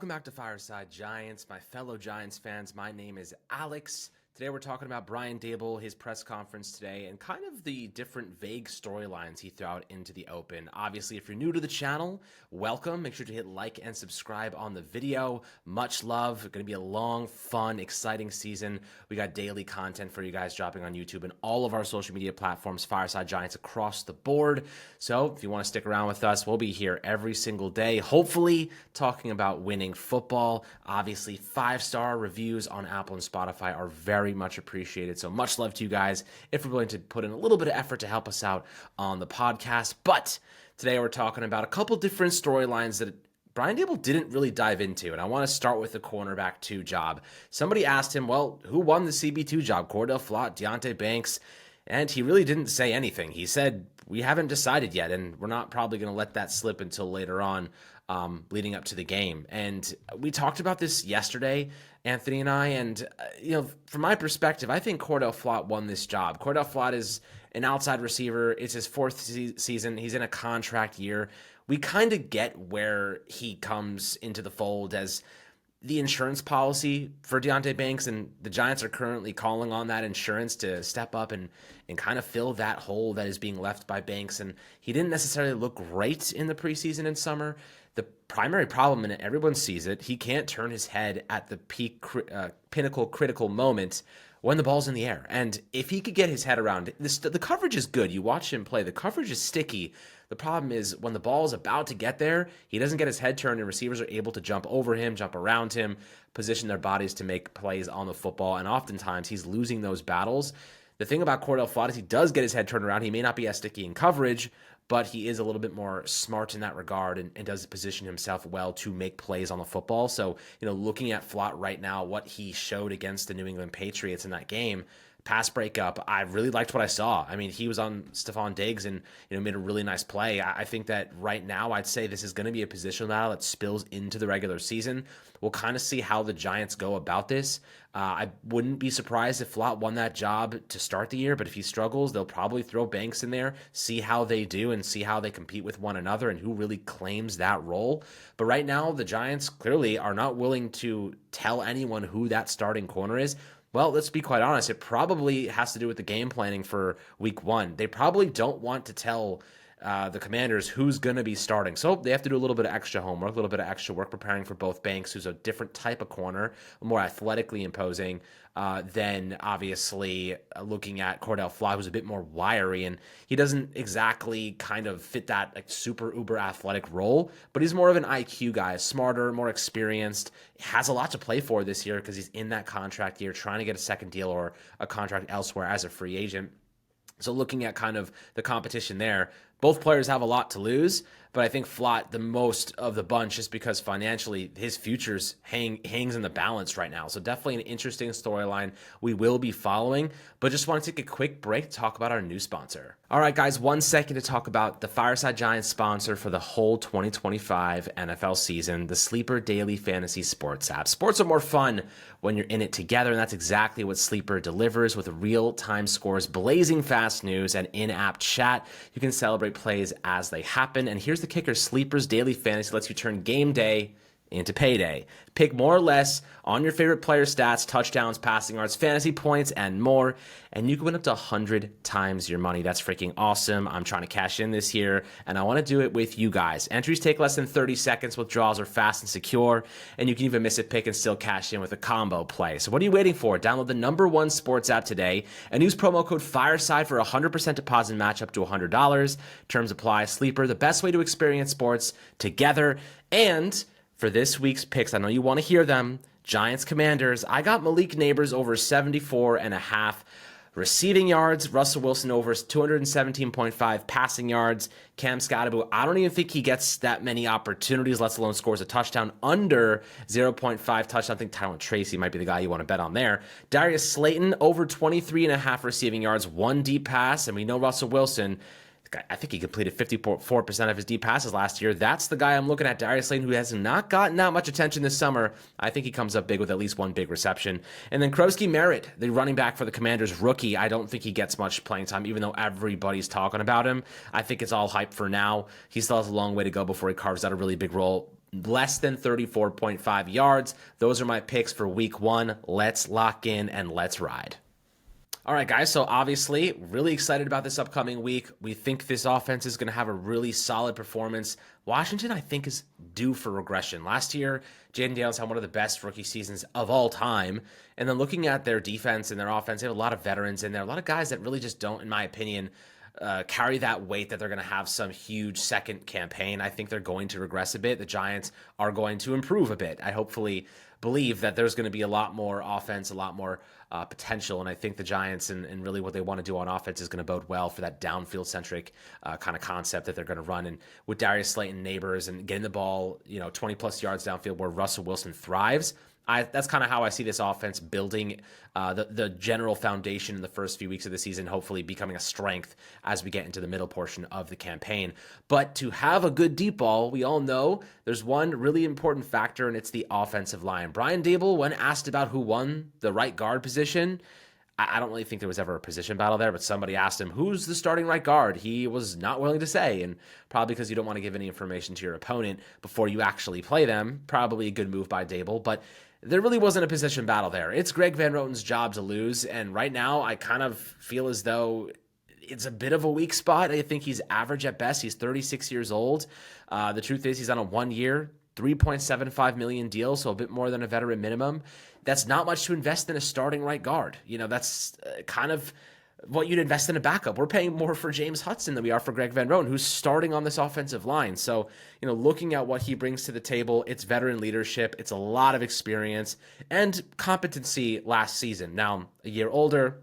Welcome back to Fireside Giants, my fellow Giants fans. My name is Alex. Today we're talking about Brian Daboll, his press conference today, and kind of the different vague storylines he threw out into the open. Obviously, if you're new to the channel, welcome. Make sure to hit like and subscribe on the video. Much love. It's going to be a long, fun, exciting season. We got daily content for you guys dropping on YouTube and all of our social media platforms, Fireside Giants across the board. So if you want to stick around with us, we'll be here every single day, hopefully talking about winning football. Obviously, 5-star reviews on Apple and Spotify are very much appreciated. So much love to you guys if you're willing to put in a little bit of effort to help us out on the podcast. But today we're talking about a couple different storylines that Brian Daboll didn't really dive into. And I want to start with the cornerback 2 job. Somebody asked him, well, who won the CB2 job? Cordell Flott, Deonte Banks? And he really didn't say anything. He said, we haven't decided yet, and we're not probably going to let that slip until later on, leading up to the game. And we talked about this yesterday, Anthony and I, and, from my perspective, I think Cordell Flott won this job. Cordell Flott is an outside receiver. It's his 4th season. He's in a contract year. We kind of get where he comes into the fold as the insurance policy for Deonte Banks, and the Giants are currently calling on that insurance to step up and kind of fill that hole that is being left by Banks. And he didn't necessarily look great in the preseason and summer. The primary problem, and everyone sees it, he can't turn his head at the pinnacle critical moment when the ball's in the air. And if he could get his head around this, the coverage is good. You watch him play, the coverage is sticky. The problem is when the ball is about to get there, he doesn't get his head turned, and receivers are able to jump over him, jump around him, position their bodies to make plays on the football, and oftentimes he's losing those battles. The thing about Cordell Flott is he does get his head turned around. He may not be as sticky in coverage, but he is a little bit more smart in that regard and does position himself well to make plays on the football. So, looking at Flott right now, what he showed against the New England Patriots in that game, pass breakup, I really liked what I saw. I mean, he was on Stephon Diggs and made a really nice play. I think that right now I'd say this is going to be a positional battle that spills into the regular season. We'll kind of see how the Giants go about this. I wouldn't be surprised if Flott won that job to start the year, but if he struggles, they'll probably throw Banks in there, see how they do and see how they compete with one another and who really claims that role. But right now, the Giants clearly are not willing to tell anyone who that starting corner is. Well, let's be quite honest. It probably has to do with the game planning for week 1. They probably don't want to tell the Commanders who's going to be starting. So they have to do a little bit of extra homework, a little bit of extra work preparing for both Banks, who's a different type of corner, more athletically imposing, than obviously looking at Cordell Flott, who's a bit more wiry, and he doesn't exactly kind of fit that super uber athletic role, but he's more of an IQ guy, smarter, more experienced, has a lot to play for this year because he's in that contract year trying to get a second deal or a contract elsewhere as a free agent. So looking at kind of the competition there, both players have a lot to lose, but I think Flott the most of the bunch just because financially his futures hangs in the balance right now. So definitely an interesting storyline we will be following, but just want to take a quick break to talk about our new sponsor. All right, guys, 1 second to talk about the Fireside Giants sponsor for the whole 2025 NFL season, the Sleeper Daily Fantasy Sports app. Sports are more fun when you're in it together, and that's exactly what Sleeper delivers with real-time scores, blazing fast news, and in-app chat. You can celebrate plays as they happen, and here's the kicker. Sleeper's Daily Fantasy lets you turn game day into payday. Pick more or less on your favorite player stats, touchdowns, passing yards, fantasy points, and more, and you can win up to 100 times your money. That's freaking awesome. I'm trying to cash in this year, and I want to do it with you guys. Entries take less than 30 seconds. Withdrawals are fast and secure, and you can even miss a pick and still cash in with a combo play. So what are you waiting for? Download the #1 sports app today and use promo code FIRESIDE for a 100% deposit match up to $100. Terms apply. Sleeper, the best way to experience sports together. And for this week's picks, I know you want to hear them. Giants Commanders. I got Malik Neighbors over 74.5 receiving yards. Russell Wilson over 217.5 passing yards. Cam Scottaboo, I don't even think he gets that many opportunities, let alone scores a touchdown. Under 0.5 touchdown. I think Tyron Tracy might be the guy you want to bet on there. Darius Slayton over 23.5 receiving yards. 1 deep pass. And we know Russell Wilson, I think he completed 54% of his deep passes last year. That's the guy I'm looking at, Darius Slayton, who has not gotten that much attention this summer. I think he comes up big with at least 1 big reception. And then Krosky Merritt, the running back for the Commanders, rookie. I don't think he gets much playing time, even though everybody's talking about him. I think it's all hype for now. He still has a long way to go before he carves out a really big role. less than 34.5 yards. Those are my picks for week 1. Let's lock in and let's ride. All right, guys, so obviously really excited about this upcoming week. We think this offense is going to have a really solid performance. Washington, I think, is due for regression. Last year, Jaden Daniels had one of the best rookie seasons of all time. And then looking at their defense and their offense, they have a lot of veterans in there, a lot of guys that really just don't, in my opinion, carry that weight that they're going to have some huge second campaign. I think they're going to regress a bit. The Giants are going to improve a bit. I hopefully believe that there's going to be a lot more offense, a lot more potential, and I think the Giants and really what they want to do on offense is going to bode well for that downfield-centric kind of concept that they're going to run. And with Darius Slayton, Neighbors, and getting the ball 20-plus yards downfield where Russell Wilson thrives, that's kind of how I see this offense building the general foundation in the first few weeks of the season, hopefully becoming a strength as we get into the middle portion of the campaign. But to have a good deep ball, we all know there's one really important factor, and it's the offensive line. Brian Daboll, when asked about who won the right guard position, I don't really think there was ever a position battle there, but somebody asked him, who's the starting right guard? He was not willing to say, and probably because you don't want to give any information to your opponent before you actually play them. Probably a good move by Daboll, but there really wasn't a position battle there. It's Greg Van Roten's job to lose, and right now I kind of feel as though it's a bit of a weak spot. I think he's average at best. He's 36 years old. The truth is he's on a 1-year, $3.75 million deal, so a bit more than a veteran minimum. That's not much to invest in a starting right guard. That's kind of what you'd invest in a backup. We're paying more for James Hudson than we are for Greg Van Roten, who's starting on this offensive line. So, looking at what he brings to the table, it's veteran leadership, it's a lot of experience and competency last season. Now, a year older,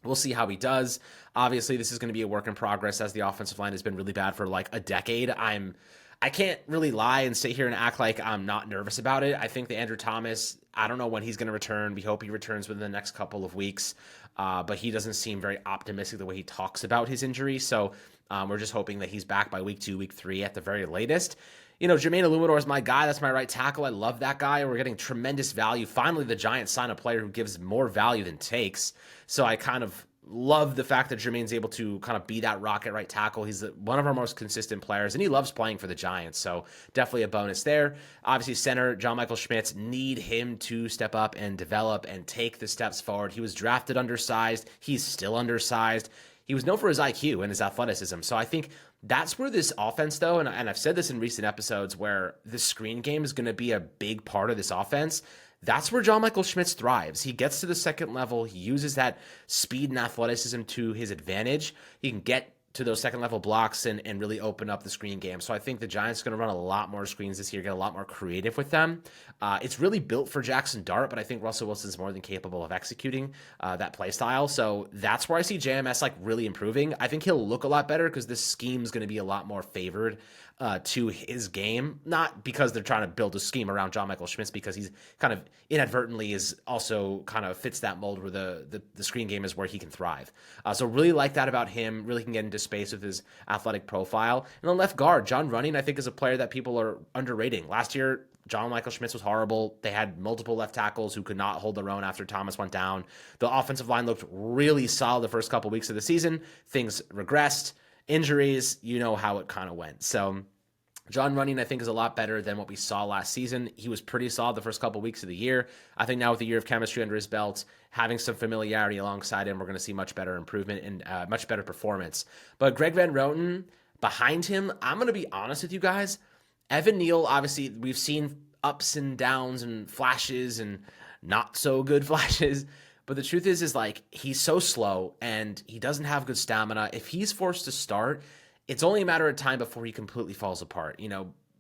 we'll see how he does. Obviously, this is going to be a work in progress as the offensive line has been really bad for like a decade. I can't really lie and sit here and act like I'm not nervous about it. I think that Andrew Thomas, I don't know when he's going to return. We hope he returns within the next couple of weeks, but he doesn't seem very optimistic the way he talks about his injury. So we're just hoping that he's back by week 2, week 3 at the very latest. Jermaine Illuminor is my guy. That's my right tackle. I love that guy. We're getting tremendous value. Finally, the Giants sign a player who gives more value than takes. So I kind of love the fact that Jermaine's able to kind of be that rocket right tackle. He's one of our most consistent players, and he loves playing for the Giants, so definitely a bonus there. Obviously, center John Michael Schmitz, need him to step up and develop and take the steps forward. He was drafted undersized. He's still undersized. He was known for his IQ and his athleticism, so I think that's where this offense, though, and I've said this in recent episodes, where the screen game is going to be a big part of this offense. That's where John Michael Schmitz thrives. He gets to the second level. He uses that speed and athleticism to his advantage. He can get to those second level blocks and really open up the screen game. So I think the Giants are going to run a lot more screens this year, get a lot more creative with them. It's really built for Jackson Dart, but I think Russell Wilson's more than capable of executing that play style. So that's where I see JMS like really improving. I think he'll look a lot better because this scheme is going to be a lot more favored to his game, not because they're trying to build a scheme around John Michael Schmitz, because he's kind of inadvertently is also kind of fits that mold where the screen game is where he can thrive. So really like that about him, really can get into space with his athletic profile. And the left guard, John Running, I think is a player that people are underrating. Last year, John Michael Schmitz was horrible. They had multiple left tackles who could not hold their own after Thomas went down. The offensive line looked really solid the first couple weeks of the season. Things regressed. Injuries, you know how it kind of went. So John Running, I think, is a lot better than what we saw last season. He was pretty solid the first couple weeks of the year. I think now with a year of chemistry under his belt, having some familiarity alongside him, we're going to see much better improvement and much better performance. But Greg Van Roten, behind him, I'm going to be honest with you guys. Evan Neal, obviously, we've seen ups and downs and flashes and not so good flashes. But the truth is like he's so slow and he doesn't have good stamina. If he's forced to start, it's only a matter of time before he completely falls apart.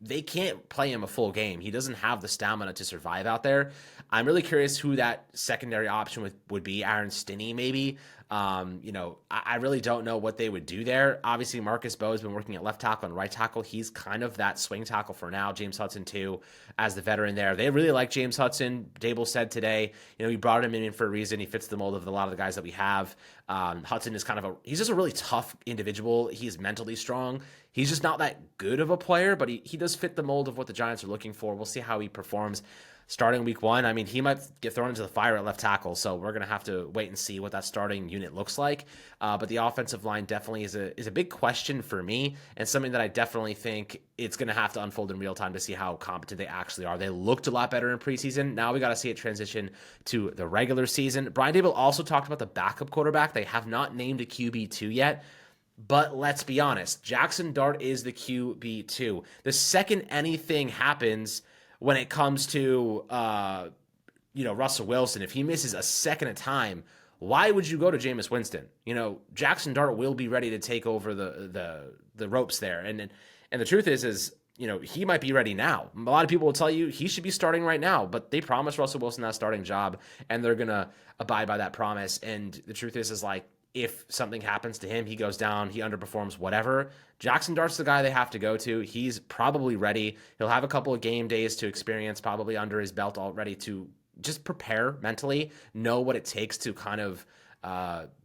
They can't play him a full game. He doesn't have the stamina to survive out there. I'm really curious who that secondary option would be. Aaron Stinney, maybe. I really don't know what they would do there. Obviously, Marcus Bowe has been working at left tackle and right tackle. He's kind of that swing tackle for now. James Hudson, too, as the veteran there. They really like James Hudson. Daboll said today, we brought him in for a reason. He fits the mold of a lot of the guys that we have. Hudson is he's just a really tough individual. He's mentally strong. He's just not that good of a player, but he does fit the mold of what the Giants are looking for. We'll see how he performs. starting week 1. I mean, he might get thrown into the fire at left tackle, so we're going to have to wait and see what that starting unit looks like. But the offensive line definitely is a big question for me, and something that I definitely think it's going to have to unfold in real time to see how competent they actually are. They looked a lot better in preseason. Now we got to see it transition to the regular season. Brian Daboll also talked about the backup quarterback. They have not named a QB2 yet. But let's be honest, Jackson Dart is the QB2. The second anything happens when it comes to Russell Wilson, if he misses a second a time, why would you go to Jameis Winston? Jackson Dart will be ready to take over the ropes there. And the truth is he might be ready now. A lot of people will tell you he should be starting right now, but they promised Russell Wilson that starting job, and they're going to abide by that promise. And the truth is if something happens to him, he goes down, he underperforms, whatever, Jackson Dart's the guy they have to go to. He's probably ready. He'll have a couple of game days to experience probably under his belt already to just prepare mentally, know what it takes to kind of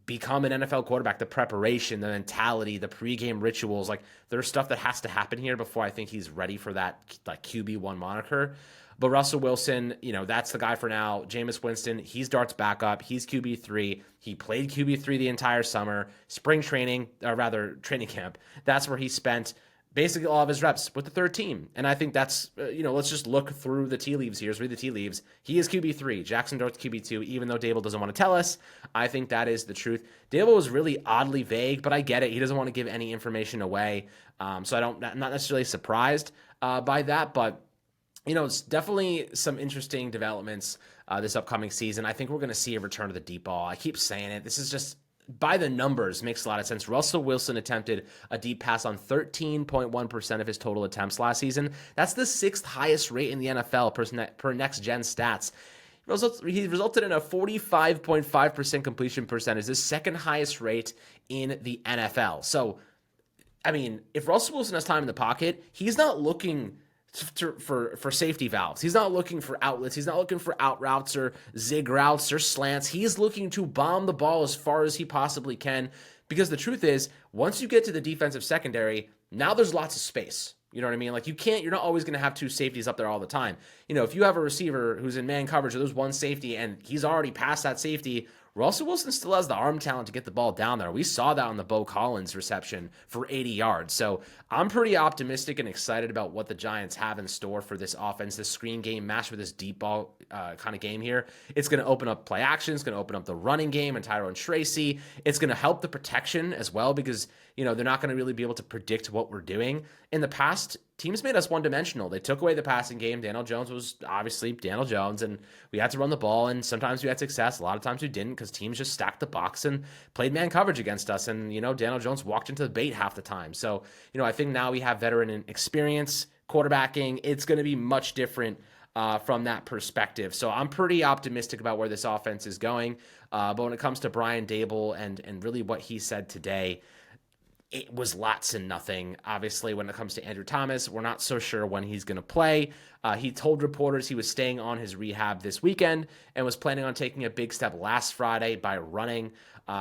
become an NFL quarterback, the preparation, the mentality, the pregame rituals. There's stuff that has to happen here before I think he's ready for that QB1 moniker. But Russell Wilson, that's the guy for now. Jameis Winston, he's Dart's backup. He's QB3. He played QB3 the entire summer. Spring training, or rather training camp, that's where he spent basically all of his reps with the third team. And I think that's, let's just look through the tea leaves here, read the tea leaves. He is QB3. Jackson Dart's QB2, even though Daboll doesn't want to tell us. I think that is the truth. Daboll was really oddly vague, but I get it. He doesn't want to give any information away. So I'm not necessarily surprised by that, but it's definitely some interesting developments this upcoming season. I think we're going to see a return to the deep ball. I keep saying it. This is just, by the numbers, makes a lot of sense. Russell Wilson attempted a deep pass on 13.1% of his total attempts last season. That's the 6th highest rate in the NFL per next gen stats. He resulted in a 45.5% completion percentage, the second highest rate in the NFL. So, I mean, if Russell Wilson has time in the pocket, he's not looking for safety valves. He's not looking for outlets. He's not looking for out routes or zig routes or slants. He's looking to bomb the ball as far as he possibly can, because the truth is, once you get to the defensive secondary, now there's lots of space. You know what I mean? You're not always going to have two safeties up there all the time. If you have a receiver who's in man coverage or there's one safety and he's already past that safety, Russell Wilson still has the arm talent to get the ball down there. We saw that on the Bo Collins reception for 80 yards. So I'm pretty optimistic and excited about what the Giants have in store for this offense, this screen game match with this deep ball kind of game here. It's going to open up play action. It's going to open up the running game and Tyrone Tracy. It's going to help the protection as well, because they're not going to really be able to predict what we're doing. In the past, teams made us one-dimensional. They took away the passing game. Daniel Jones was obviously Daniel Jones, and we had to run the ball, and sometimes we had success. A lot of times we didn't, because teams just stacked the box and played man coverage against us, and, Daniel Jones walked into the bait half the time. So, I think now we have veteran experience, quarterbacking. It's going to be much different from that perspective. So I'm pretty optimistic about where this offense is going. But when it comes to Brian Daboll and really what he said today, it was lots and nothing. Obviously, when it comes to Andrew Thomas, we're not so sure when he's going to play. He told reporters he was staying on his rehab this weekend and was planning on taking a big step last Friday by running.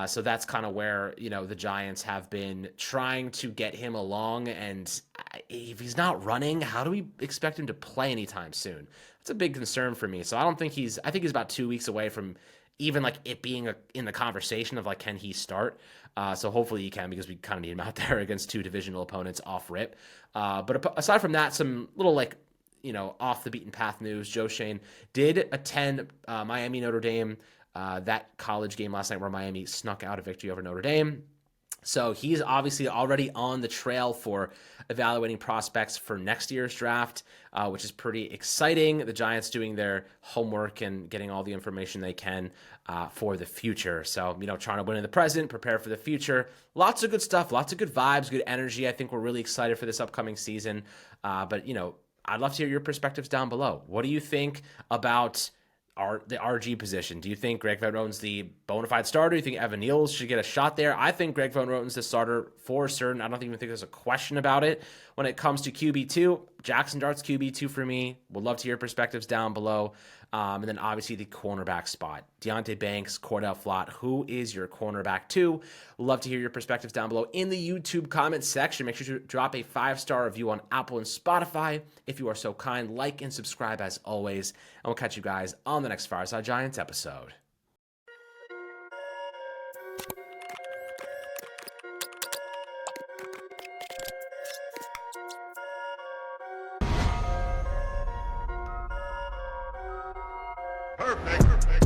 So that's kind of where, the Giants have been trying to get him along. And if he's not running, how do we expect him to play anytime soon? That's a big concern for me. So I think he's about 2 weeks away from even it being in the conversation of can he start? So hopefully he can, because we kind of need him out there against two divisional opponents off rip. But aside from that, some little off the beaten path news. Joe Shane did attend Miami Notre Dame, that college game last night where Miami snuck out a victory over Notre Dame. So he's obviously already on the trail for evaluating prospects for next year's draft, which is pretty exciting. The Giants doing their homework and getting all the information they can for the future. So, trying to win in the present, prepare for the future. Lots of good stuff, lots of good vibes, good energy. I think we're really excited for this upcoming season. But, I'd love to hear your perspectives down below. What do you think about the RG position? Do you think Greg Van Roten's the bona fide starter? Do you think Evan Neal should get a shot there? I think Greg Van Roten's the starter for certain. I don't even think there's a question about it. When it comes to QB2, Jackson Dart's QB2 for me. Would love to hear your perspectives down below. And then obviously the cornerback spot. Deonte Banks, Cordell Flott. Who is your cornerback 2? Love to hear your perspectives down below in the YouTube comment section. Make sure to drop a 5-star review on Apple and Spotify. If you are so kind, like and subscribe as always. And we'll catch you guys on the next Fireside Giants episode. Perfect.